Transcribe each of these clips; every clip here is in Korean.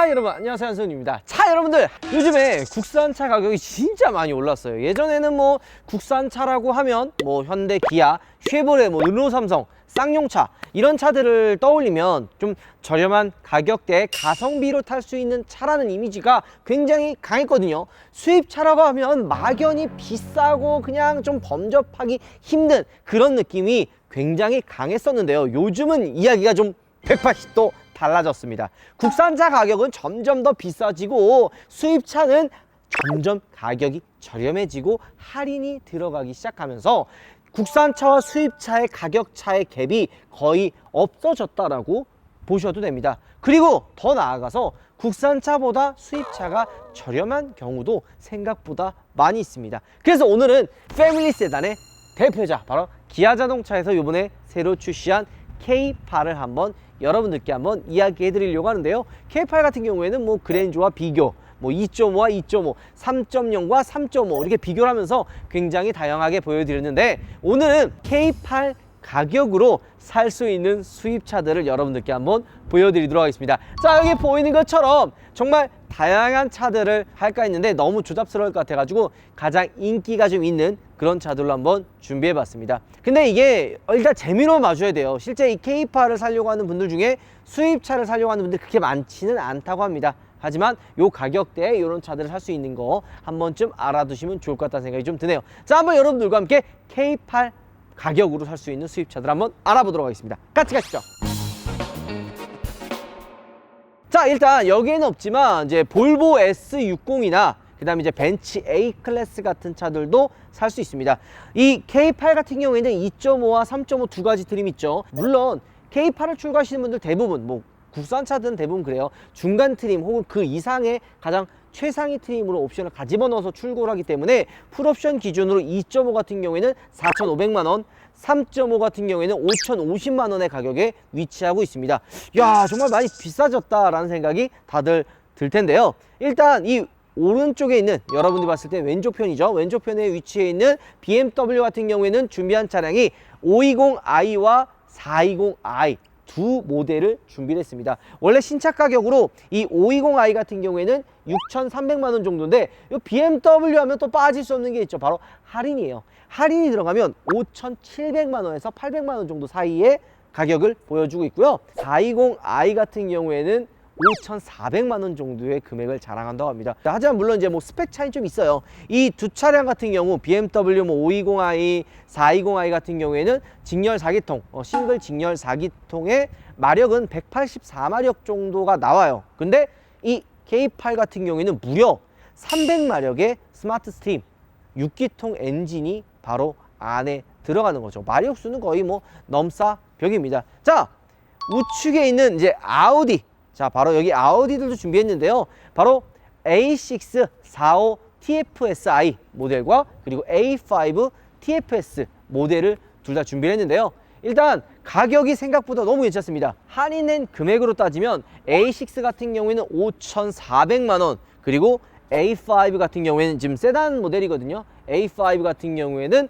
하이 여러분, 안녕하세요, 한승훈입니다. 차 여러분들, 요즘에 국산차 가격이 진짜 많이 올랐어요. 예전에는 뭐 국산차라고 하면 뭐 현대, 기아, 쉐보레, 뭐 르노, 삼성, 쌍용차 이런 차들을 떠올리면 좀 저렴한 가격대에 가성비로 탈 수 있는 차라는 이미지가 굉장히 강했거든요. 수입차라고 하면 막연히 비싸고 그냥 좀 범접하기 힘든 그런 느낌이 굉장히 강했었는데요. 요즘은 이야기가 좀 180도 달라졌습니다. 국산차 가격은 점점 더 비싸지고 수입차는 점점 가격이 저렴해지고 할인이 들어가기 시작하면서 국산차와 수입차의 가격 차의 갭이 거의 없어졌다라고 보셔도 됩니다. 그리고 더 나아가서 국산차보다 수입차가 저렴한 경우도 생각보다 많이 있습니다. 그래서 오늘은 패밀리 세단의 대표자 바로 기아자동차에서 이번에 새로 출시한 K8을 한번 여러분들께 한번 이야기해 드리려고 하는데요. K8 같은 경우에는 뭐 그랜저와 비교, 뭐 2.5와 2.5, 3.0과 3.5 이렇게 비교를 하면서 굉장히 다양하게 보여드렸는데, 오늘은 K8 가격으로 살 수 있는 수입차들을 여러분들께 한번 보여드리도록 하겠습니다. 자, 여기 보이는 것처럼 정말 다양한 차들을 할까 했는데 너무 조잡스러울 것 같아가지고 가장 인기가 좀 있는 그런 차들로 한번 준비해봤습니다. 근데 이게 일단 재미로 봐줘야 돼요. 실제 이 K8을 사려고 하는 분들 중에 수입차를 사려고 하는 분들 그렇게 많지는 않다고 합니다. 하지만 요 가격대에 이런 차들을 살 수 있는 거 한 번쯤 알아두시면 좋을 것 같다는 생각이 좀 드네요. 자, 한번 여러분들과 함께 K8 가격으로 살 수 있는 수입차들 한번 알아보도록 하겠습니다. 같이 가시죠. 자, 일단 여기에는 없지만 이제 볼보 S60이나 그 다음에 이제 벤츠 A 클래스 같은 차들도 살 수 있습니다. 이 K8 같은 경우에는 2.5와 3.5 두 가지 트림 있죠. 물론 K8을 출고하시는 분들 대부분 뭐 국산차들은 대부분 그래요. 중간 트림 혹은 그 이상의 가장 최상위 트림으로 옵션을 가집어 넣어서 출고를 하기 때문에 풀옵션 기준으로 2.5 같은 경우에는 4,500만 원, 3.5 같은 경우에는 5,050만 원의 가격에 위치하고 있습니다. 야, 정말 많이 비싸졌다라는 생각이 다들 들 텐데요. 일단 이 오른쪽에 있는, 여러분들이 봤을 때 왼쪽 편이죠. 왼쪽 편에 위치해 있는 BMW 같은 경우에는 준비한 차량이 520i와 420i 두 모델을 준비를 했습니다. 원래 신차 가격으로 이 520i 같은 경우에는 6,300만 원 정도인데, 이 BMW 하면 또 빠질 수 없는 게 있죠. 바로 할인이에요. 할인이 들어가면 5,700만 원에서 800만 원 정도 사이의 가격을 보여주고 있고요. 420i 같은 경우에는 5,400만 원 정도의 금액을 자랑한다고 합니다. 하지만 물론 이제 뭐 스펙 차이 좀 있어요. 이 두 차량 같은 경우 BMW 뭐 520i, 420i 같은 경우에는 직렬 4기통, 싱글 직렬 4기통의 마력은 184마력 정도가 나와요. 근데 이 K8 같은 경우에는 무려 300마력의 스마트 스팀 6기통 엔진이 바로 안에 들어가는 거죠. 마력수는 거의 뭐 넘사벽입니다. 자, 우측에 있는 이제 아우디, 자, 바로 여기 아우디들도 준비했는데요. 바로 A6 45 TFSI 모델과 그리고 A5 TFS 모델을 둘 다 준비를 했는데요. 일단 가격이 생각보다 너무 괜찮습니다. 할인된 금액으로 따지면 A6 같은 경우에는 5,400만 원, 그리고 A5 같은 경우에는 지금 세단 모델이거든요. A5 같은 경우에는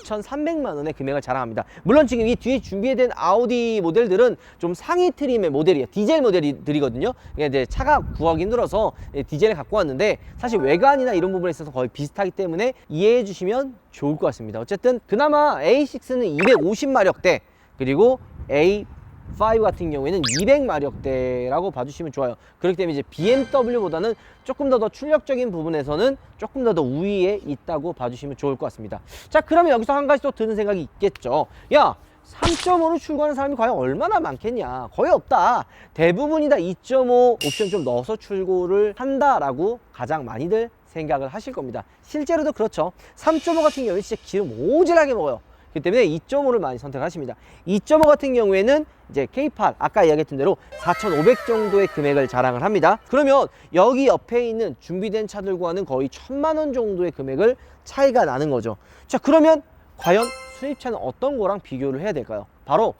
5,300만 원의 금액을 자랑합니다. 물론 지금 이 뒤에 준비된 아우디 모델들은 좀 상위 트림의 모델이에요. 디젤 모델들이거든요. 이제 차가 구하기 힘들어서 디젤을 갖고 왔는데, 사실 외관이나 이런 부분에 있어서 거의 비슷하기 때문에 이해해 주시면 좋을 것 같습니다. 어쨌든 그나마 A6는 250마력대, 그리고 A5 같은 경우에는 200마력대라고 봐주시면 좋아요. 그렇기 때문에 이제 BMW보다는 조금 더 출력적인 부분에서는 조금 더 우위에 있다고 봐주시면 좋을 것 같습니다. 자, 그러면 여기서 한 가지 또 드는 생각이 있겠죠. 야, 3.5로 출고하는 사람이 과연 얼마나 많겠냐? 거의 없다. 대부분이 다 2.5 옵션 좀 넣어서 출고를 한다라고 가장 많이들 생각을 하실 겁니다. 실제로도 그렇죠. 3.5 같은 경우에 진짜 기름 오질하게 먹어요. 그렇기 때문에 2.5를 많이 선택하십니다. 2.5 같은 경우에는 이제 K8 아까 이야기했던 대로 4,500 정도의 금액을 자랑을 합니다. 그러면 여기 옆에 있는 준비된 차들과는 거의 1,000만 원 정도의 금액을 차이가 나는 거죠. 자, 그러면 과연 수입차는 어떤 거랑 비교를 해야 될까요? 바로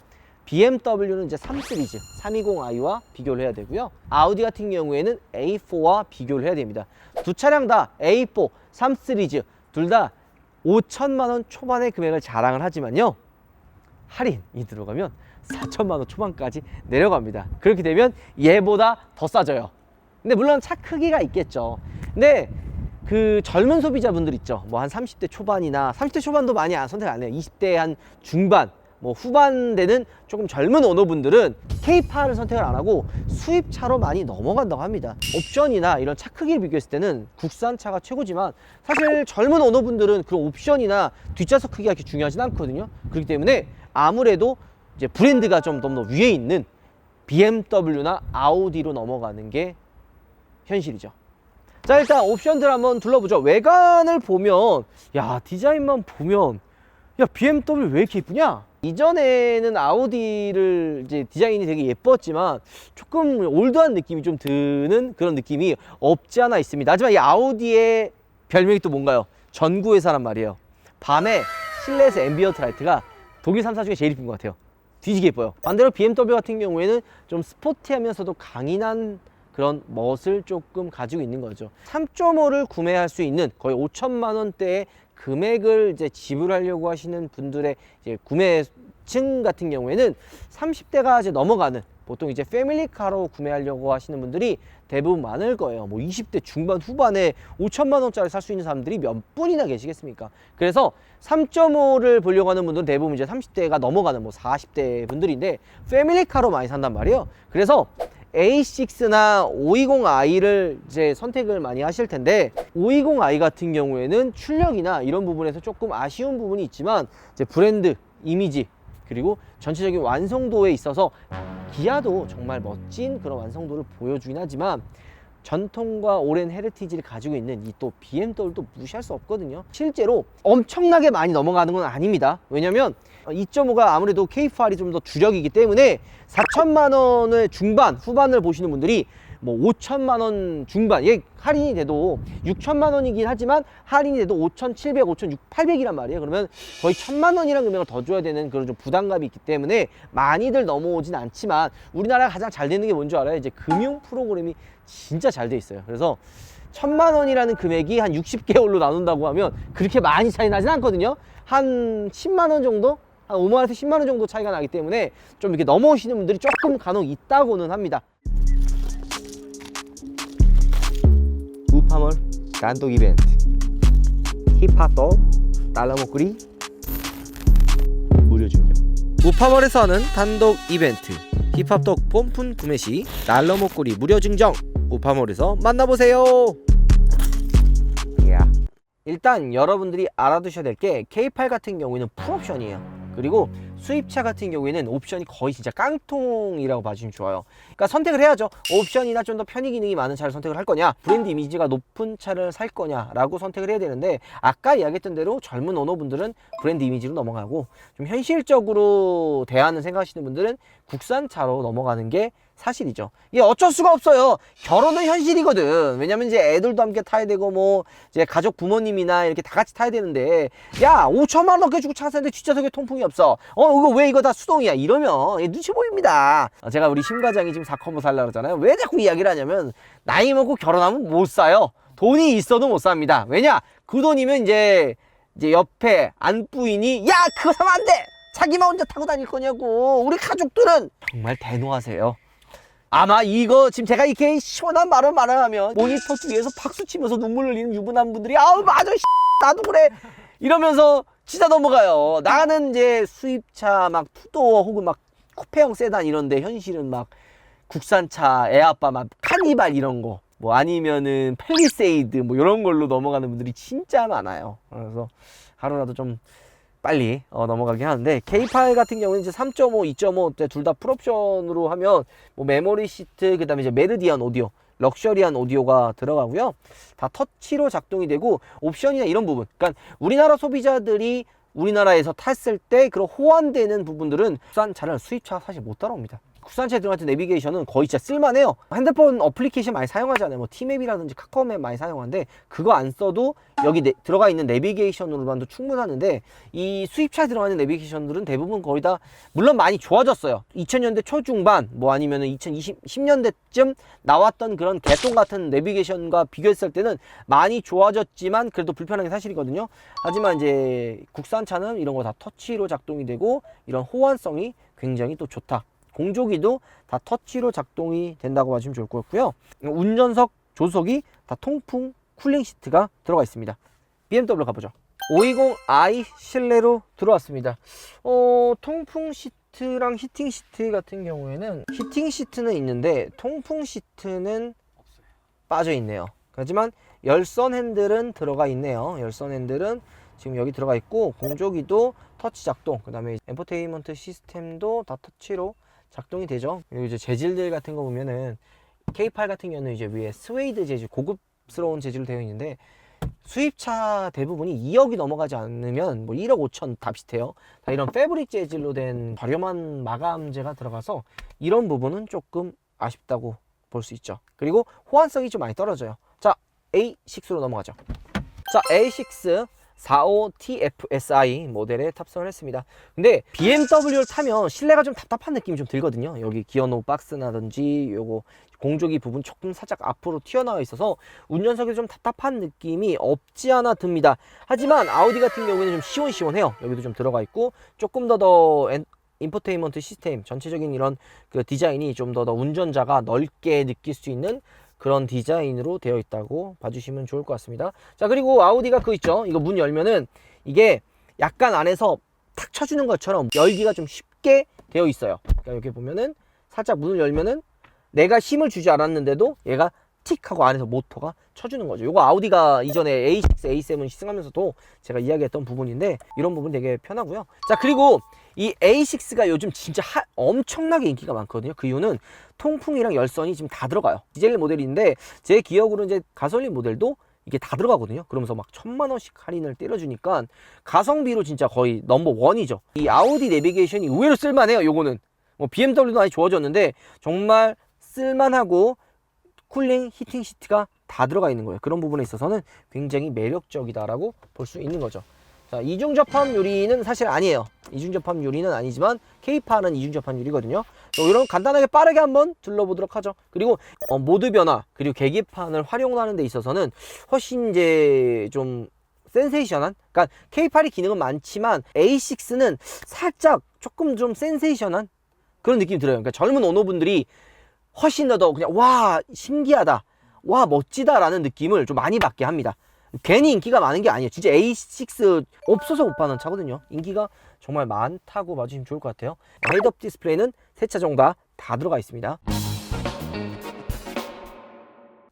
BMW는 이제 3 시리즈 320i와 비교를 해야 되고요. 아우디 같은 경우에는 A4와 비교를 해야 됩니다. 두 차량 다 A4, 3 시리즈 둘 다 5천만 원 초반의 금액을 자랑을 하지만요. 할인이 들어가면 4천만 원 초반까지 내려갑니다. 그렇게 되면 얘보다 더 싸져요. 근데 물론 차 크기가 있겠죠. 근데 그 젊은 소비자분들 있죠. 뭐 한 30대 초반이나 30대 초반도 많이 선택 안 해요. 20대 한 중반, 뭐 후반 되는 조금 젊은 오너분들은 K8을 선택을 안 하고 수입차로 많이 넘어간다고 합니다. 옵션이나 이런 차 크기를 비교했을 때는 국산차가 최고지만 사실 젊은 오너분들은 그런 옵션이나 뒷좌석 크기가 그렇게 중요하진 않거든요. 그렇기 때문에 아무래도 이제 브랜드가 좀 더 위에 있는 BMW나 아우디로 넘어가는 게 현실이죠. 자, 일단 옵션들 한번 둘러보죠. 외관을 보면, 야, 디자인만 보면, 야, BMW 왜 이렇게 예쁘냐? 이전에는 아우디를 이제 디자인이 되게 예뻤지만 조금 올드한 느낌이 좀 드는 그런 느낌이 없지 않아 있습니다. 하지만 이 아우디의 별명이 또 뭔가요? 전구회사란 말이에요. 밤에 실내에서 앰비언트 라이트가 독일 3사 중에 제일 예쁜 것 같아요. 뒤지게 예뻐요. 반대로 BMW 같은 경우에는 좀 스포티하면서도 강인한 그런 멋을 조금 가지고 있는 거죠. 3.5를 구매할 수 있는 거의 5천만 원대의 금액을 이제 지불하려고 하시는 분들의 이제 구매층 같은 경우에는 30대가 이제 넘어가는 보통 이제 패밀리카로 구매하려고 하시는 분들이 대부분 많을 거예요. 뭐 20대 중반 후반에 5천만 원짜리 살 수 있는 사람들이 몇 분이나 계시겠습니까? 그래서 3.5를 보려고 하는 분들은 대부분 이제 30대가 넘어가는 뭐 40대 분들인데 패밀리카로 많이 산단 말이에요. 그래서 A6나 520i를 이제 선택을 많이 하실 텐데 520i 같은 경우에는 출력이나 이런 부분에서 조금 아쉬운 부분이 있지만 이제 브랜드 이미지 그리고 전체적인 완성도에 있어서 기아도 정말 멋진 그런 완성도를 보여주긴 하지만 전통과 오랜 헤리티지를 가지고 있는 이 또 BMW도 무시할 수 없거든요. 실제로 엄청나게 많이 넘어가는 건 아닙니다. 왜냐면 2.5가 아무래도 K8이 좀 더 주력이기 때문에 4천만 원의 중반, 후반을 보시는 분들이 뭐 5천만 원 중반, 얘 할인이 돼도 6천만 원이긴 하지만 할인이 돼도 5,700, 5,800이란 말이에요. 그러면 거의 1,000만 원이라는 금액을 더 줘야 되는 그런 좀 부담감이 있기 때문에 많이들 넘어오진 않지만 우리나라가 가장 잘 되는 게 뭔지 알아요? 이제 금융 프로그램이 진짜 잘 돼 있어요. 그래서 1,000만 원이라는 금액이 한 60개월로 나눈다고 하면 그렇게 많이 차이 나진 않거든요. 한 10만 원 정도? 한 5만 원에서 10만 원 정도 차이가 나기 때문에 좀 이렇게 넘어오시는 분들이 조금 간혹 있다고는 합니다. 우파몰 단독 이벤트 힙합도 달러 목걸이 무료 증정. 우파몰에서 하는 단독 이벤트 힙합독 폼푼 구매 시 달러 목걸이 무료 증정. 우파몰에서 만나보세요. 일단 여러분들이 알아두셔야 될 게 K8 같은 경우에는 풀옵션이에요. 그리고 수입차 같은 경우에는 옵션이 거의 진짜 깡통이라고 봐주시면 좋아요. 그러니까 선택을 해야죠. 옵션이나 좀 더 편의 기능이 많은 차를 선택을 할 거냐, 브랜드 이미지가 높은 차를 살 거냐 라고 선택을 해야 되는데 아까 이야기했던 대로 젊은 오너분들은 브랜드 이미지로 넘어가고 좀 현실적으로 대하는 생각하시는 분들은 국산차로 넘어가는 게 사실이죠. 이게 어쩔 수가 없어요. 결혼은 현실이거든. 왜냐면 이제 애들도 함께 타야 되고 뭐 이제 가족 부모님이나 이렇게 다 같이 타야 되는데 야 5천만 원 넘게 주고 차 샀는데 뒷좌석에 통풍이 없어. 이거 왜 이거 다 수동이야? 이러면 눈치 보입니다. 제가 우리 심 과장이 지금 4컴버 살라 그러잖아요. 왜 자꾸 이야기를 하냐면 나이 먹고 결혼하면 못 사요. 돈이 있어도 못 삽니다. 왜냐? 그 돈이면 이제 옆에 안부인이 야 그거 사면 안 돼. 자기만 혼자 타고 다닐 거냐고. 우리 가족들은 정말 대노하세요. 아마 이거 지금 제가 이렇게 시원한 말을 말하면 모니터 뒤에서 박수 치면서 눈물 흘리는 유부남 분들이 아우 맞아 나도 그래 이러면서 진짜 넘어가요. 나는 이제 수입차 막 투도어 혹은 막 쿠페형 세단 이런데 현실은 막 국산차 애아빠 막 카니발 이런 거 뭐 아니면은 펠리세이드 뭐 이런 걸로 넘어가는 분들이 진짜 많아요. 그래서 하루라도 좀 빨리 넘어가긴 하는데 K8 같은 경우는 이제 3.5, 2.5 둘 다 풀옵션으로 하면 뭐 메모리 시트 그다음에 이제 메르디안 오디오 럭셔리한 오디오가 들어가고요. 다 터치로 작동이 되고 옵션이나 이런 부분 그러니까 우리나라 소비자들이 우리나라에서 탔을 때 그런 호환되는 부분들은 국산차는 수입차 사실 못 따라옵니다. 국산차에 들어갈 때 내비게이션은 거의 진짜 쓸만해요. 핸드폰 어플리케이션 많이 사용하잖아요. 뭐 티맵이라든지 카카오맵 많이 사용하는데 그거 안 써도 여기 들어가 있는 내비게이션으로만도 충분하는데 이 수입차에 들어가는 내비게이션들은 대부분 거의 다 물론 많이 좋아졌어요. 2000년대 초중반 뭐 아니면은 2010년대쯤 나왔던 그런 개똥 같은 내비게이션과 비교했을 때는 많이 좋아졌지만 그래도 불편한 게 사실이거든요. 하지만 이제 국산차는 이런 거 다 터치로 작동이 되고 이런 호환성이 굉장히 또 좋다. 공조기도 다 터치로 작동이 된다고 봐주시면 좋을 것 같고요. 운전석 조석이 다 통풍 쿨링 시트가 들어가 있습니다. BMW 가보죠. 520i 실내로 들어왔습니다. 통풍 시트랑 히팅 시트 같은 경우에는 히팅 시트는 있는데 통풍 시트는 빠져 있네요. 하지만 열선 핸들은 들어가 있네요. 열선 핸들은 지금 여기 들어가 있고 공조기도 터치 작동, 그 다음에 엔터테인먼트 시스템도 다 터치로 작동이 되죠. 그리고 이제 재질들 같은 거 보면은 K8 같은 경우는 이제 위에 스웨이드 재질, 고급스러운 재질로 되어 있는데 수입차 대부분이 2억이 넘어가지 않으면 뭐 1억 5천 다 비슷해요. 다 이런 패브릭 재질로 된 저렴한 마감재가 들어가서 이런 부분은 조금 아쉽다고 볼 수 있죠. 그리고 호환성이 좀 많이 떨어져요. 자, A6로 넘어가죠. 자, A6 45TFSI 모델에 탑승을 했습니다. 근데 BMW를 타면 실내가 좀 답답한 느낌이 좀 들거든요. 여기 기어노 박스나든지 요거 공조기 부분 조금 살짝 앞으로 튀어나와 있어서 운전석에 좀 답답한 느낌이 없지 않아 듭니다. 하지만 아우디 같은 경우에는 좀 시원시원해요. 여기도 좀 들어가 있고 조금 더 인포테인먼트 시스템 전체적인 이런 그 디자인이 좀 더 운전자가 넓게 느낄 수 있는 그런 디자인으로 되어 있다고 봐주시면 좋을 것 같습니다. 자, 그리고 아우디가 그거 있죠. 이거 문 열면은 이게 약간 안에서 탁 쳐주는 것처럼 열기가 좀 쉽게 되어 있어요. 그러니까 여기 보면은 살짝 문을 열면은 내가 힘을 주지 않았는데도 얘가 틱 하고 안에서 모터가 쳐주는 거죠. 요거 아우디가 이전에 A6, A7 시승하면서도 제가 이야기했던 부분인데 이런 부분 되게 편하고요. 자, 그리고 이 A6가 요즘 진짜 엄청나게 인기가 많거든요. 그 이유는 통풍이랑 열선이 지금 다 들어가요. 디젤 모델인데 제 기억으로 이제 가솔린 모델도 이게 다 들어가거든요. 그러면서 막 1000만원씩 할인을 때려주니까 가성비로 진짜 거의 넘버원이죠. 이 아우디 내비게이션이 의외로 쓸만해요. 요거는 뭐 BMW도 많이 좋아졌는데 정말 쓸만하고 쿨링, 히팅 시트가 다 들어가 있는 거예요. 그런 부분에 있어서는 굉장히 매력적이다라고 볼 수 있는 거죠. 자, 이중 접합 유리는 사실 아니에요. 이중 접합 유리는 아니지만 K8은 이중 접합 유리거든요. 이런 간단하게 빠르게 한번 둘러보도록 하죠. 그리고 모드 변화 그리고 계기판을 활용하는 데 있어서는 훨씬 이제 좀 센세이션한, 그러니까 K8이 기능은 많지만 A6는 살짝 조금 좀 센세이션한 그런 느낌이 들어요. 그러니까 젊은 오너분들이 훨씬 더 그냥 와 신기하다, 와 멋지다 라는 느낌을 좀 많이 받게 합니다. 괜히 인기가 많은 게 아니에요. 진짜 A6 없어서 못 파는 차거든요. 인기가 정말 많다고 봐주시면 좋을 것 같아요. 헤드업 디스플레이는 세 차 정도 다 들어가 있습니다.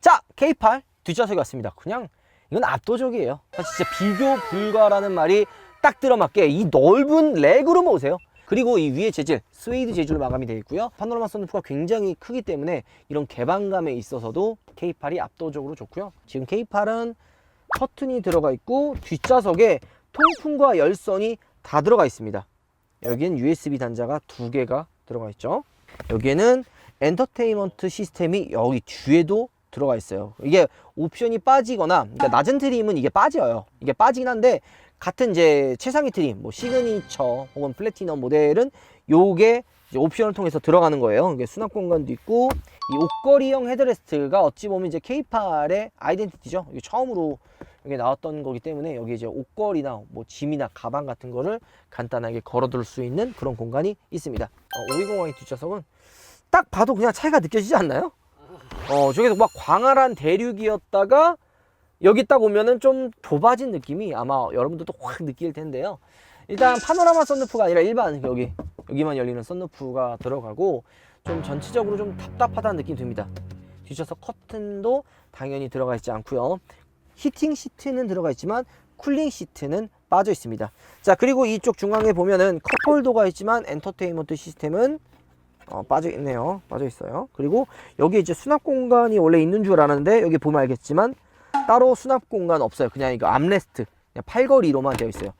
자, K8 뒷좌석이 왔습니다. 그냥 이건 압도적이에요. 진짜 비교 불가라는 말이 딱 들어맞게 이 넓은 레그룸 보세요. 그리고 이 위에 재질, 스웨이드 재질로 마감이 되어 있고요. 파노라마 선루프가 굉장히 크기 때문에 이런 개방감에 있어서도 K8이 압도적으로 좋고요. 지금 K8은 커튼이 들어가 있고 뒷좌석에 통풍과 열선이 다 들어가 있습니다. 여기는 USB 단자가 2개가 들어가 있죠. 여기에는 엔터테인먼트 시스템이 여기 뒤에도 들어가 있어요. 이게 옵션이 빠지거나, 그러니까 낮은 트림은 이게 빠져요. 이게 빠지긴 한데 같은 이제 최상위 트림, 뭐 시그니처 혹은 플래티넘 모델은 요게 이제 옵션을 통해서 들어가는 거예요. 이게 수납 공간도 있고, 이 옷걸이형 헤드레스트가 어찌 보면 이제 K8의 아이덴티티죠. 이게 처음으로 이게 나왔던 거기 때문에 여기 이제 옷걸이나 뭐 짐이나 가방 같은 거를 간단하게 걸어둘 수 있는 그런 공간이 있습니다. 520i 뒷좌석은 딱 봐도 그냥 차이가 느껴지지 않나요? 저기서 막 광활한 대륙이었다가 여기 딱 오면은 좀 좁아진 느낌이 아마 여러분들도 확 느낄 텐데요. 일단 파노라마 썬루프가 아니라 일반 여기만 열리는 썬루프가 들어가고 좀 전체적으로 좀 답답하다는 느낌이 듭니다. 뒷좌석 커튼도 당연히 들어가 있지 않고요. 히팅 시트는 들어가 있지만 쿨링 시트는 빠져 있습니다. 자, 그리고 이쪽 중앙에 보면은 컵홀더가 있지만 엔터테인먼트 시스템은 빠져 있네요. 빠져 있어요. 그리고 여기 이제 수납 공간이 원래 있는 줄 알았는데 여기 보면 알겠지만 따로 수납 공간 없어요. 그냥 이거 암레스트, 그냥 팔걸이로만 되어 있어요.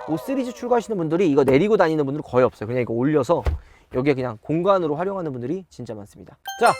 5 시리즈 출고하시는 분들이 이거 내리고 다니는 분들은 거의 없어요. 그냥 이거 올려서 여기에 그냥 공간으로 활용하는 분들이 진짜 많습니다. 자,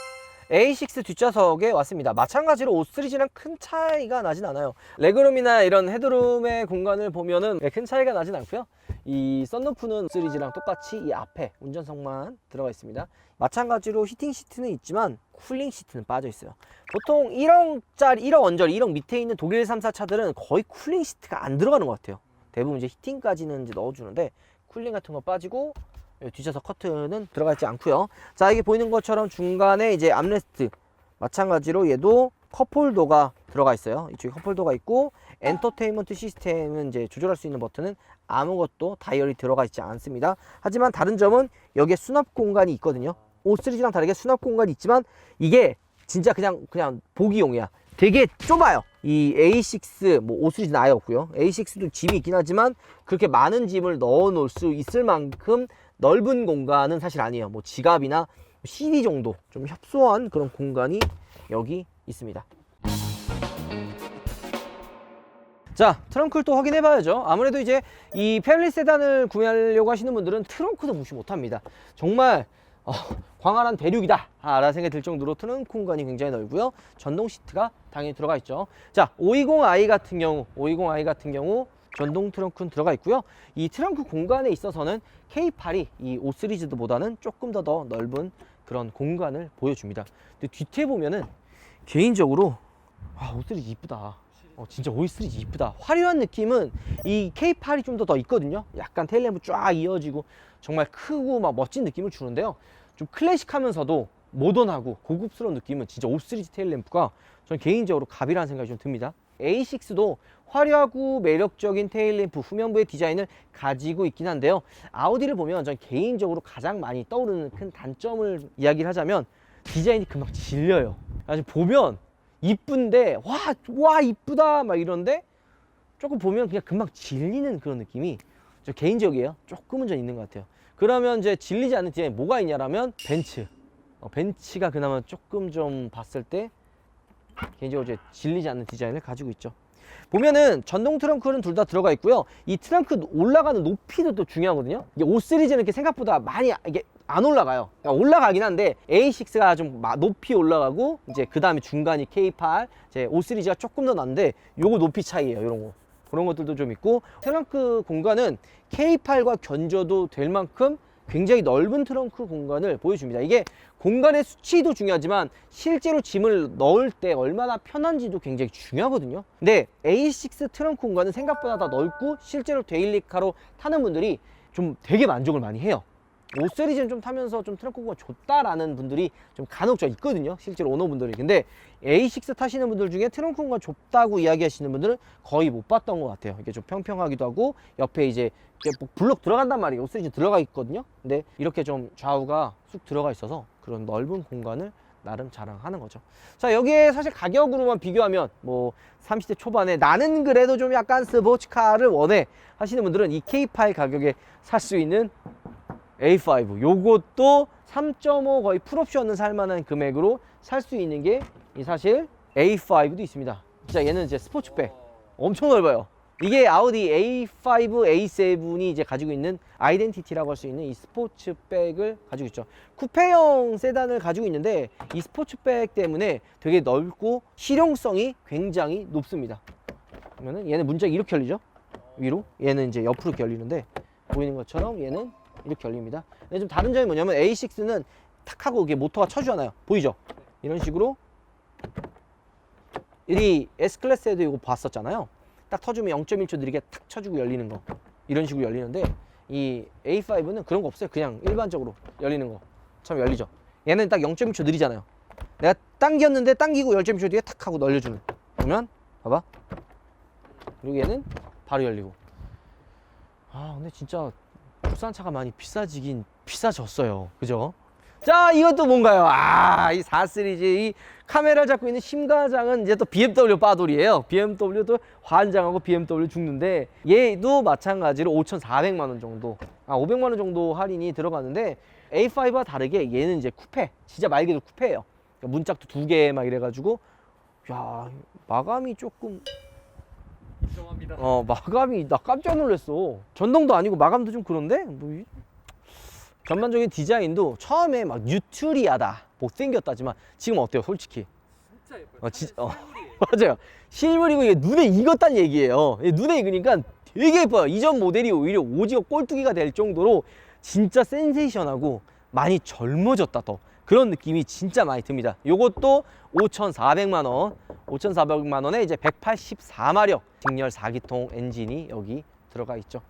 A6 뒷좌석에 왔습니다. 마찬가지로 5 시리즈랑 큰 차이가 나진 않아요. 레그룸이나 이런 헤드룸의 공간을 보면은 큰 차이가 나진 않고요. 이 썬루프는 5 시리즈랑 똑같이 이 앞에 운전석만 들어가 있습니다. 마찬가지로 히팅 시트는 있지만 쿨링 시트는 빠져 있어요. 보통 1억짜리, 1억 언저리, 1억 밑에 있는 독일 3사 차들은 거의 쿨링 시트가 안 들어가는 것 같아요. 대부분 이제 히팅까지는 이제 넣어주는데 쿨링 같은 거 빠지고 뒷좌석 커튼은 들어가 있지 않고요. 자, 이게 보이는 것처럼 중간에 이제 암레스트 마찬가지로 얘도 컵홀더가 들어가 있어요. 이쪽에 컵홀더가 있고 엔터테인먼트 시스템은 이제 조절할 수 있는 버튼은 아무것도 다이얼이 들어가 있지 않습니다. 하지만 다른 점은 여기에 수납 공간이 있거든요. 5 시리즈랑 다르게 수납 공간이 있지만 이게 진짜 그냥 보기용이야. 되게 좁아요. 이 A6 뭐 5 시리즈는 아예 없고요. A6도 짐이 있긴 하지만 그렇게 많은 짐을 넣어 놓을 수 있을 만큼 넓은 공간은 사실 아니에요. 뭐 지갑이나 CD 정도 좀 협소한 그런 공간이 여기 있습니다. 자, 트렁크를 또 확인해 봐야죠. 아무래도 이제 이 패밀리 세단을 구매하려고 하시는 분들은 트렁크도 무시 못합니다. 정말 광활한 대륙이다 라는 생각이 들 정도로 트렁크 공간이 굉장히 넓고요. 전동 시트가 당연히 들어가 있죠. 자, 520i 같은 경우 전동 트렁크는 들어가 있고요. 이 트렁크 공간에 있어서는 K8이 이 5 시리즈보다는 조금 더 넓은 그런 공간을 보여줍니다. 근데 뒤에 보면은 개인적으로 5 시리즈 이쁘다. 진짜 5 시리즈 이쁘다. 화려한 느낌은 이 K8이 좀 더 있거든요. 약간 테일램프 쫙 이어지고 정말 크고 막 멋진 느낌을 주는데요. 좀 클래식하면서도 모던하고 고급스러운 느낌은 진짜 5 시리즈 테일램프가 저는 개인적으로 갑이라는 생각이 좀 듭니다. A6도 화려하고 매력적인 테일램프 후면부의 디자인을 가지고 있긴 한데요. 아우디를 보면 전 개인적으로 가장 많이 떠오르는 큰 단점을 이야기를 하자면 디자인이 금방 질려요. 아직 보면 이쁜데 와 이쁘다 막 이런데 조금 보면 그냥 금방 질리는 그런 느낌이 저 개인적이에요. 조금은 좀 있는 것 같아요. 그러면 이제 질리지 않는 디자인이 뭐가 있냐라면 벤츠가 그나마 조금 좀 봤을 때 개인적으로 이제 질리지 않는 디자인을 가지고 있죠. 보면은 전동 트렁크는 둘 다 들어가 있고요. 이 트렁크 올라가는 높이도 또 중요하거든요. 이게 5 시리즈는 이렇게 생각보다 많이 이게 안 올라가요. 그러니까 올라가긴 한데 A6가 좀 높이 올라가고 이제 그 다음에 중간이 K8, 이제 5 시리즈가 조금 더 난데 요거 높이 차이예요. 이런 거 그런 것들도 좀 있고 트렁크 공간은 K8과 견줘도 될 만큼 굉장히 넓은 트렁크 공간을 보여줍니다. 이게 공간의 수치도 중요하지만 실제로 짐을 넣을 때 얼마나 편한지도 굉장히 중요하거든요. 근데 A6 트렁크 공간은 생각보다 더 넓고 실제로 데일리카로 타는 분들이 좀 되게 만족을 많이 해요. 5 시리즈는 좀 타면서 좀 트렁크 공간 좁다라는 분들이 좀 간혹 있거든요. 실제로 오너분들이. 근데 A6 타시는 분들 중에 트렁크 공간 좁다고 이야기하시는 분들은 거의 못 봤던 것 같아요. 이게 좀 평평하기도 하고 옆에 이제 블록 들어간단 말이에요. 5 시리즈 들어가 있거든요. 근데 이렇게 좀 좌우가 쑥 들어가 있어서 그런 넓은 공간을 나름 자랑하는 거죠. 자, 여기에 사실 가격으로만 비교하면 뭐 30대 초반에 나는 그래도 좀 약간 스포츠카를 원해 하시는 분들은 이 K8 가격에 살 수 있는 A5 요것도 3.5 거의 풀옵션은 살만한 금액으로 살 수 있는 게 사실 A5도 있습니다. 진짜 얘는 이제 스포츠백 엄청 넓어요. 이게 아우디 A5, A7이 이제 가지고 있는 아이덴티티라고 할 수 있는 이 스포츠백을 가지고 있죠. 쿠페형 세단을 가지고 있는데 이 스포츠백 때문에 되게 넓고 실용성이 굉장히 높습니다. 그러면은 얘는 문짝이 이렇게 열리죠. 위로 얘는 이제 옆으로 이렇게 열리는데 보이는 것처럼 얘는 이렇게 열립니다. 근데 좀 다른 점이 뭐냐면 A6는 탁 하고 이게 모터가 쳐주잖아요. 보이죠? 이런 식으로 이 S클래스에도 이거 봤었잖아요. 딱 터주면 0.1초 느리게 탁 쳐주고 열리는 거 이런 식으로 열리는데 이 A5는 그런 거 없어요. 그냥 일반적으로 열리는 것처럼 열리죠. 얘는 딱 0.1초 느리잖아요. 내가 당겼는데 당기고 0.1초 뒤에 탁 하고 늘려주는. 보면 봐봐. 그리고 얘는 바로 열리고. 근데 진짜 국산차가 많이 비싸지긴 비싸졌어요. 그죠? 자, 이것도 뭔가요? 이 4 시리즈 이 카메라를 잡고 있는 심가장은 이제 또 BMW 빠돌이에요. BMW도 환장하고 BMW 죽는데 얘도 마찬가지로 5,400만 원 정도 500만 원 정도 할인이 들어가는데 A5와 다르게 얘는 이제 쿠페 진짜 말 그대로 쿠페예요. 그러니까 문짝도 2개 막 이래가지고 야 마감이 조금 인정합니다. 마감이 나 깜짝 놀랐어. 전동도 아니고 마감도 좀 그런데 전반적인 디자인도 처음에 막 뉴트리하다, 못생겼다지만 지금 어때요, 솔직히? 진짜 예뻐요. 실물이에요. 맞아요. 실물이고 이게 눈에 익었다는 얘기예요. 눈에 익으니까 되게 예뻐요. 이전 모델이 오히려 오지게 꼴뚜기가 될 정도로 진짜 센세이션하고 많이 젊어졌다 더. 그런 느낌이 진짜 많이 듭니다. 요것도 5,400만 원. 5,400만 원에 이제 184마력 직렬 4기통 엔진이 여기 들어가 있죠.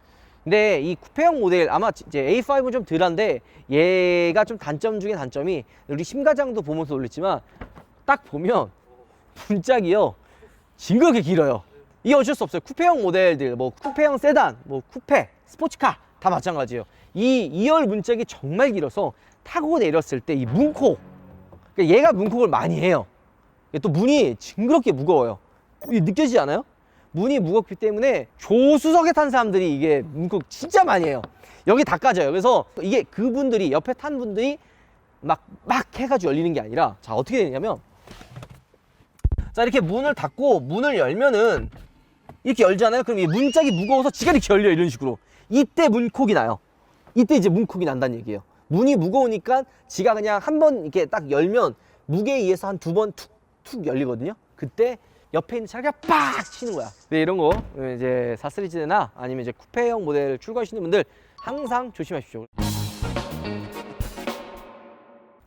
근데 이 쿠페형 모델 아마 이제 A5는 좀 덜한데 얘가 좀 단점 중에 단점이 우리 심가장도 보면서 놀랬지만 딱 보면 문짝이요 징그럽게 길어요. 이게 어쩔 수 없어요. 쿠페형 모델들 뭐 쿠페형 세단, 뭐 쿠페, 스포츠카 다 마찬가지예요. 이 2열 문짝이 정말 길어서 타고 내렸을 때 이 문콕, 그러니까 얘가 문콕을 많이 해요. 또 문이 징그럽게 무거워요. 이게 느껴지지 않아요? 문이 무겁기 때문에 조수석에 탄 사람들이 이게 문콕 진짜 많이 해요. 여기 다 까져요. 그래서 이게 그분들이 옆에 탄 분들이 막 해가지고 열리는 게 아니라 자 어떻게 되냐면 자 이렇게 문을 닫고 문을 열면은 이렇게 열잖아요. 그럼 이 문짝이 무거워서 지가 이렇게 열려 이런 식으로. 이때 문콕이 나요. 이때 이제 문콕이 난다는 얘기예요. 문이 무거우니까 지가 그냥 한 번 이렇게 딱 열면 무게에 의해서 한 2번 툭툭 열리거든요. 그때 옆에 있는 차가 빡 치는 거야. 네, 이런 거 이제 4시리즈나 아니면 이제 쿠페형 모델 출고하시는 분들 항상 조심하십시오.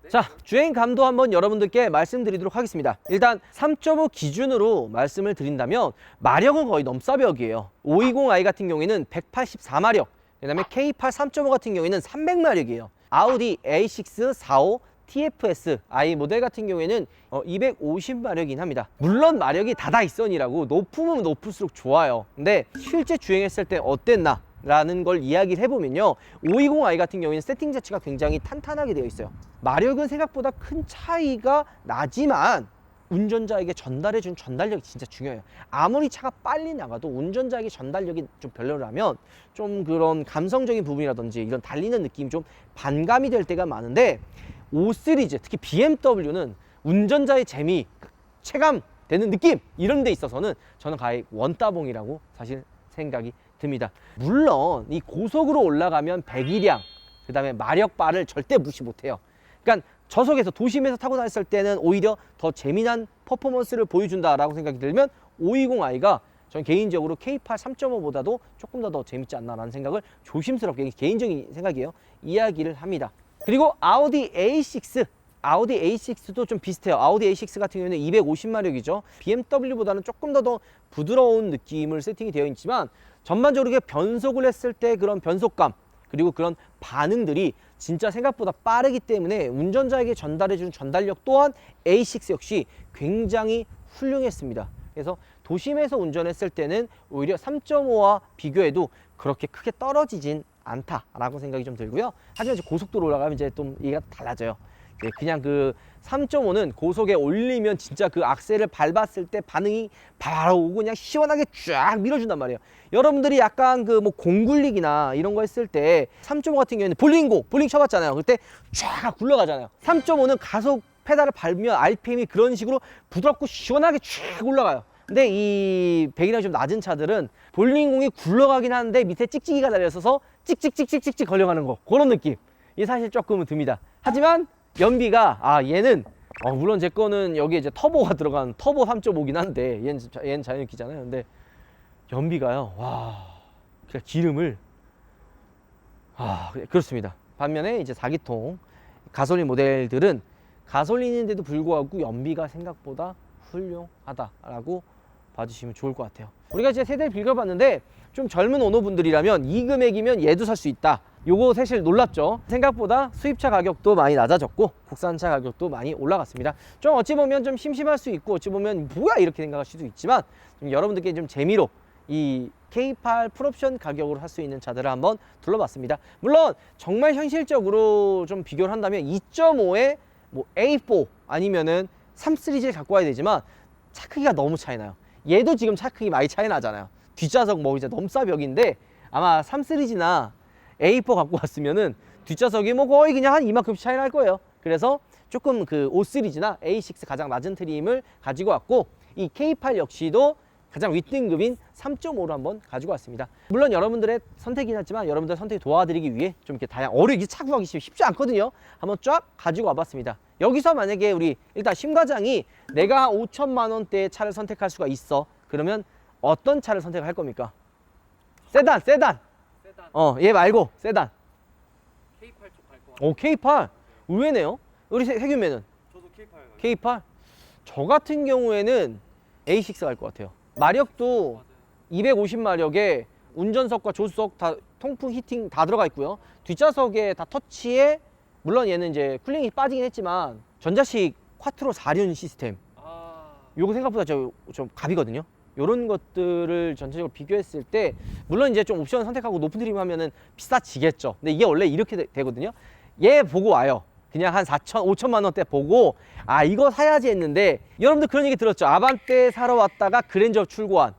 자, 주행감도 한번 여러분들께 말씀드리도록 하겠습니다. 일단 3.5 기준으로 말씀을 드린다면 마력은 거의 넘사벽이에요. 520i 같은 경우에는 184마력, 그 다음에 K8 3.5 같은 경우에는 300마력이에요. 아우디 A6 45 TFS i 모델 같은 경우에는 250마력이긴 합니다. 물론 마력이 다다익선이라고 높으면 높을수록 좋아요. 근데 실제 주행했을 때 어땠나? 라는 걸 이야기를 해보면요, 520i 같은 경우에는 세팅 자체가 굉장히 탄탄하게 되어 있어요. 마력은 생각보다 큰 차이가 나지만 운전자에게 전달해준 전달력이 진짜 중요해요. 아무리 차가 빨리 나가도 운전자에게 전달력이 좀 별로라면 좀 그런 감성적인 부분이라든지 이런 달리는 느낌이 좀 반감이 될 때가 많은데 5 시리즈, 특히 BMW는 운전자의 재미, 체감되는 느낌 이런 데 있어서는 저는 가히 원따봉이라고 사실 생각이 듭니다. 물론 이 고속으로 올라가면 배기량, 그 다음에 마력바를 절대 무시 못해요. 그러니까 저속에서 도심에서 타고 다녔을 때는 오히려 더 재미난 퍼포먼스를 보여준다라고 생각이 들면 520i가 저는 개인적으로 K8 3.5보다도 조금 더 재밌지 않나라는 생각을 조심스럽게, 개인적인 생각이에요, 이야기를 합니다. 그리고 아우디 A6, 아우디 A6도 좀 비슷해요. 아우디 A6 같은 경우에는 250마력이죠. BMW보다는 조금 더 부드러운 느낌을 세팅이 되어 있지만 전반적으로 변속을 했을 때 그런 변속감 그리고 그런 반응들이 진짜 생각보다 빠르기 때문에 운전자에게 전달해주는 전달력 또한 A6 역시 굉장히 훌륭했습니다. 그래서 도심에서 운전했을 때는 오히려 3.5와 비교해도 그렇게 크게 떨어지진 않다라고 생각이 좀 들고요. 하지만 이제 고속도로 올라가면 이제 좀 얘기가 달라져요. 그냥 그 3.5는 고속에 올리면 진짜 그 악셀을 밟았을 때 반응이 바로 오고 그냥 시원하게 쫙 밀어준단 말이에요. 여러분들이 약간 그 뭐 공굴릭이나 이런 거 했을 때 3.5 같은 경우에는 볼링 쳐봤잖아요. 그때 쫙 굴러가잖아요. 3.5는 가속 페달을 밟으면 RPM이 그런 식으로 부드럽고 시원하게 쫙 올라가요. 근데 이 배기량이 좀 낮은 차들은 볼링공이 굴러가긴 하는데 밑에 찍찍이가 달려있어서 찍찍찍찍찍찍 걸려가는 거, 그런 느낌 이 사실 조금은 듭니다. 하지만 연비가 얘는 물론 제 거는 여기에 이제 터보가 들어간 터보 3.5긴 한데 얘는 자연기잖아요. 근데 연비가요, 와, 그냥 기름을 그렇습니다. 반면에 이제 4기통 가솔린 모델들은 가솔린인데도 불구하고 연비가 생각보다 훌륭하다라고 봐주시면 좋을 것 같아요. 우리가 이제 세대를 비교해봤는데 좀 젊은 오너분들이라면 이 금액이면 얘도 살 수 있다, 요거 사실 놀랍죠. 생각보다 수입차 가격도 많이 낮아졌고 국산차 가격도 많이 올라갔습니다. 좀 어찌 보면 좀 심심할 수 있고 어찌 보면 뭐야 이렇게 생각할 수도 있지만 좀 여러분들께 좀 재미로 이 K8 풀옵션 가격으로 할 수 있는 차들을 한번 둘러봤습니다. 물론 정말 현실적으로 좀 비교를 한다면 2.5에 뭐 A4 아니면은 3 시리즈를 갖고 와야 되지만 차 크기가 너무 차이 나요. 얘도 지금 차 크기 많이 차이 나잖아요. 뒷좌석 뭐 이제 넘사벽인데 아마 3 시리즈나 A4 갖고 왔으면은 뒷좌석이 뭐 거의 그냥 한 이만큼씩 차이 날 거예요. 그래서 조금 그 5 시리즈나 A6 가장 낮은 트림을 가지고 왔고 이 K8 역시도 가장 윗등급인 3.5로 한번 가지고 왔습니다. 물론 여러분들의 선택이긴 하지만 여러분들 선택 도와드리기 위해 좀 이렇게 어려기 착구하기 쉽지 않거든요. 한번 쫙 가지고 와봤습니다. 여기서 만약에 우리 일단 심 과장이 내가 5천만 원대의 차를 선택할 수가 있어. 그러면 어떤 차를 선택할 겁니까? 세단. 세단. 얘 말고 세단. K8 쪽 갈 것 같아요. 오, K8. 의외네요. 우리 세균맨은 저도 K8 가요. K8. 저 같은 경우에는 A6 갈 것 같아요. 마력도 맞아요. 250마력에 운전석과 조수석 다 통풍 히팅 다 들어가 있고요. 뒷좌석에 다 터치에 물론 얘는 이제 쿨링이 빠지긴 했지만 전자식 쿼트로 4륜 시스템. 요거 생각보다 좀 갑이거든요. 요런 것들을 전체적으로 비교했을 때 물론 이제 좀 옵션 선택하고 높은 트림 하면은 비싸지겠죠. 근데 이게 원래 이렇게 되거든요. 얘 보고 와요. 그냥 한 5천만 원대 보고 아 이거 사야지 했는데 여러분들 그런 얘기 들었죠. 아반떼 사러 왔다가 그랜저 출고한,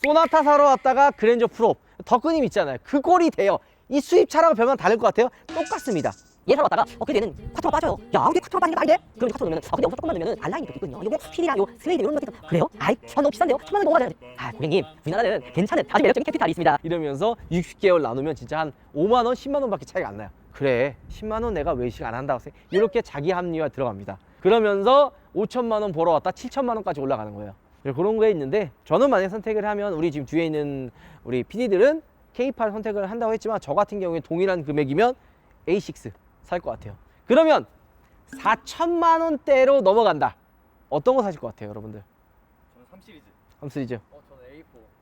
소나타 사러 왔다가 그랜저 프로, 덕크님 있잖아요. 그 꼴이 돼요. 이 수입차라고 별반 다를 것 같아요? 똑같습니다. 얘 사러 왔다가 근데 얘는 쿼터로 빠져요. 야 근데 쿼터로 빠지는 거 말이 돼? 그럼 쿼터로 넣으면 근데 여기서 조금만 넣으면 알라인이 또 있거든요. 요거 휠이랑 요 슬레이드 이런 것들 그래요? 아이 너무 비싼데요? 1,000만 원 넘어가야 돼. 아 고객님 우리나라는 괜찮은 아주 매력적인 캐피탈이 있습니다. 이러면서 60개월 나누면 진짜 한 5만 원, 10만 원밖에 차이가 안 나요. 그래 10만 원 내가 외식 안 한다고 생각 이렇게 자기 합리화 들어갑니다. 그러면서 5천만 원 벌어 왔다 7천만 원까지 올라가는 거예요. 그런 게 있는데 저는 만약 선택을 하면 우리 지금 뒤에 있는 우리 PD들은 K8 선택을 한다고 했지만 저 같은 경우에 동일한 금액이면 A6 살 것 같아요. 그러면 4천만 원대로 넘어간다. 어떤 거 사실 것 같아요, 여러분들? 저는 3시리즈. 3 시리즈.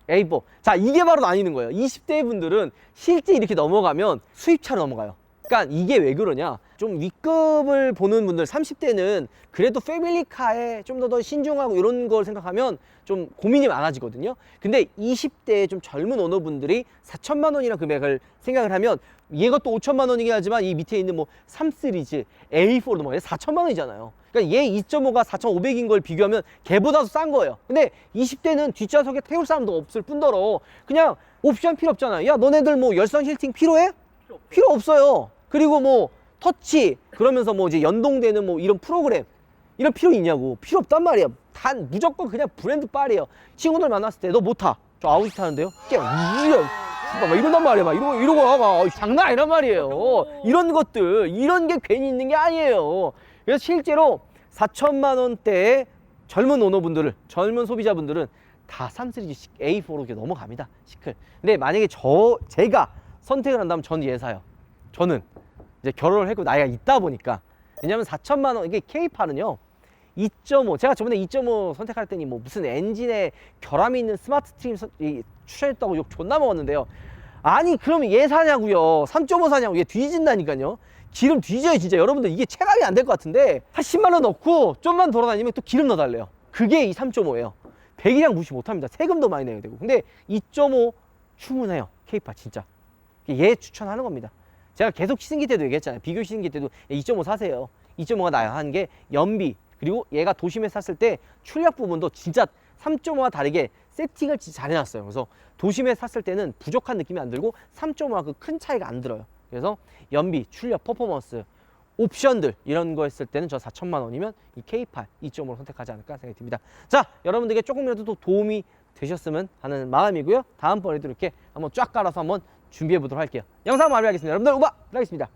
저는 A4. A4. 자, 이게 바로 나뉘는 거예요. 20대 분들은 실제 이렇게 넘어가면 수입차로 넘어가요. 그러니까 이게 왜 그러냐? 좀 윗급을 보는 분들 30대는 그래도 패밀리카에 좀 더 신중하고 이런 걸 생각하면 좀 고민이 많아지거든요. 근데 20대 좀 젊은 오너분들이 4천만 원이라는 금액을 생각을 하면 얘가 또 5천만 원이긴 하지만 이 밑에 있는 뭐 3 시리즈, A4로 넘어가요. 4천만 원이잖아요. 그러니까 얘 2.5가 4,500인 걸 비교하면 걔보다도 싼 거예요. 근데 20대는 뒷좌석에 태울 사람도 없을 뿐더러 그냥 옵션 필요 없잖아요. 야, 너네들 뭐 열선 힐팅 필요해? 필요 없어요. 그리고 뭐 터치 그러면서 뭐 이제 연동되는 뭐 이런 프로그램 이런 필요 있냐고. 필요 없단 말이야. 단 무조건 그냥 브랜드 빨이에요. 친구들 만났을 때 너 뭐 타? 저 아우디 타는데요. 막 이런단 말이야. 막 이러고 막 장난 아니란 말이에요. 이런 것들 이런 게 괜히 있는 게 아니에요. 그래서 실제로 4천만 원대의 젊은 오너분들을 젊은 소비자분들은 다 3시리즈 A4로 이렇게 넘어갑니다. 시클. 근데 만약에 제가 선택을 한다면 저는 얘 사요. 저는 이제 결혼을 했고 나이가 있다 보니까 왜냐면 4천만 원 이게 K8은요 2.5 제가 저번에 2.5 선택할 때니 뭐 무슨 엔진에 결함이 있는 스마트 트림 추천했다고 욕 존나 먹었는데요. 아니 그러면 얘 사냐고요. 3.5 사냐고. 얘 뒤진다니까요. 기름 뒤져요 진짜. 여러분들 이게 체감이 안 될 것 같은데 한 10만 원 넣고 좀만 돌아다니면 또 기름 넣어달래요. 그게 이 3.5예요 100이랑 무시 못합니다. 세금도 많이 내야 되고. 근데 2.5 충분해요. K8 진짜. 얘 추천하는 겁니다. 제가 계속 시승기 때도 얘기했잖아요. 비교 시승기 때도 2.5 사세요. 2.5가 나요. 하는 게 연비 그리고 얘가 도심에서 샀을 때 출력 부분도 진짜 3.5와 다르게 세팅을 진짜 잘 해놨어요. 그래서 도심에 샀을 때는 부족한 느낌이 안 들고 3.5와 그 큰 차이가 안 들어요. 그래서 연비, 출력, 퍼포먼스, 옵션들 이런 거 했을 때는 저 4천만 원이면 이 K8 2.5로 선택하지 않을까 생각이 듭니다. 자, 여러분들에게 조금이라도 또 도움이 되셨으면 하는 마음이고요. 다음번에도 이렇게 한번 쫙 깔아서 한번 준비해 보도록 할게요. 영상 마무리하겠습니다. 여러분들 우바! 하겠습니다.